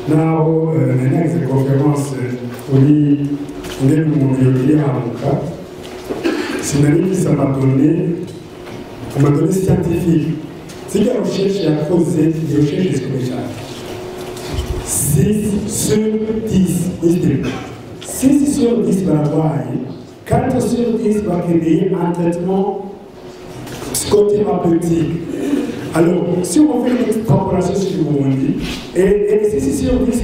Now, the next conference, we ngene umuntu yogiye hamuka sinari ça m'a donné scientifique. C'est la recherche yakoze iyo recherche commerciale 6 sur 10 6 sur 10 barwayi 4 sur 10 bakeneye un traitement psychothérapeutique. Alors, si on fait une extrapolation sur le monde, et les 6 sur 10,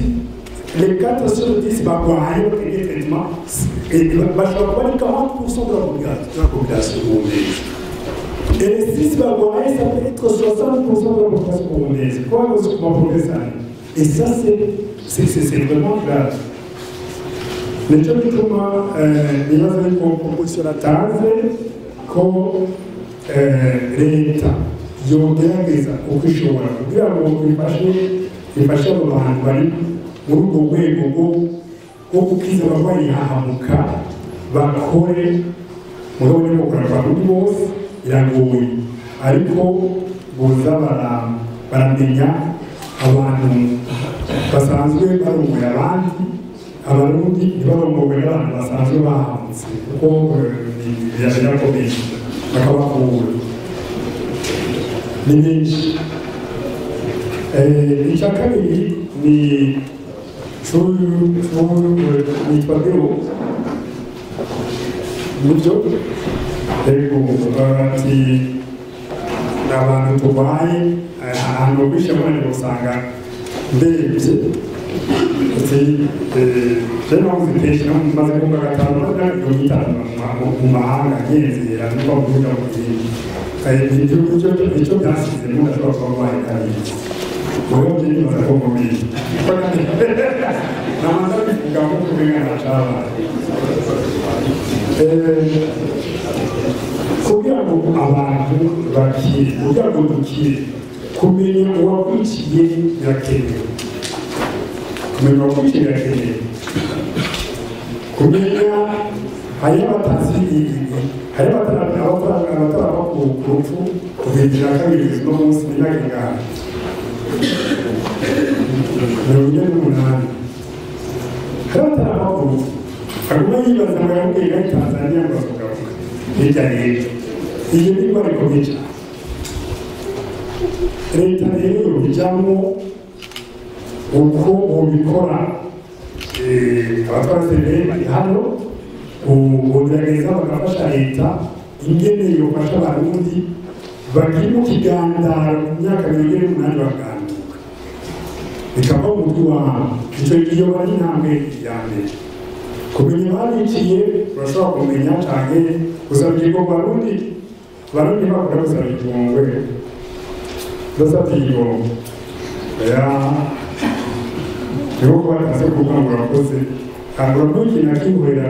les 4 sur 10 barwayi bakeneye traitement, et je vais pas 40% de la population burundaise. Et les 6 barwayi, ça peut être 60% de la population burundaise. Quoi qu'on progresse ça? Et ça, c'est vraiment grave. Le job du commun, il y a une proposition à table comme l'État. Yogerageza uko ishobora kugira ngo ifashe abo bantu bari muri ubwo rwego bwo gukiza abarwayi hahamuka bakore murabona ko gukora undi bose iragoye ariko boza baramenya abantu basanzwe barongoye abandi abarundi ntibarongowe n'abantu basanzwe bahamutse kuko birakomeye bakabakura ni benshi. Icya kabiri ni nitwa Bero nibyo ati abantu tubaye ahantu bishe muri usanga ndebye ati navuze kenshi maze kumva gatanu mu mahanga ngenzera niba mvuga icyo byasize mudashobora kuba mwayikarira wowe byinibaza ko mubizi namaze kubivuga nko kubingana cy'abana kugira ngo abantu bakire kugira ngo dukire kumenya uwakurikiye birakenewe kumenya uwakurikiye birakenewe kumenya hariho abatazi hariho abatarava ku rupfu kubigira kabiri no munsi n'imyaka ingana 48 hariho abatarava ku rupfu haguma yibaza ngo yabwiye muri Tanzania ngo basugaruka hirya y'ejo iyo ni indwara ikomeye cyane. Leta rero bijyamo uko mubikora abatwara serivisi bari hano ugerageza bagafasha leta ingene yofasha abarundi bakiri mu kigandaro mu myaka 28 baganduka bikava mu mutwe wabo icyo gihe bari intambwe ya mbere kumenya bariciye urashobora kumenya cyane uzabwirwa abarundi bakora uzabigongwe ndasabyigo niho kuba ataze kuvuga ngo urakoze ntabwo ntuki nakihurira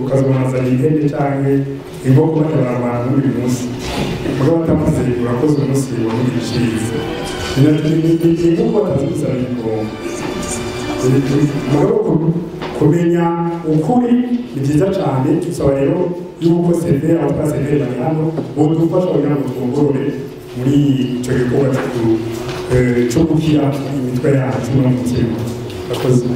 ukazonazana ihene cyangwa inkoko batabara abantu buri munsi mugabo batamaze urakoze umunsi wamugishiriza ni nk'uko batazi gusaba igomba mugabo kumenya ukuri ni byiza cyane tusaba rero yuko seve abatwara seve bari hano bodufasha kugira ngo twongorore muri icyo gikorwa cyo gukira imitwe yacu no mu mutima. Akoze.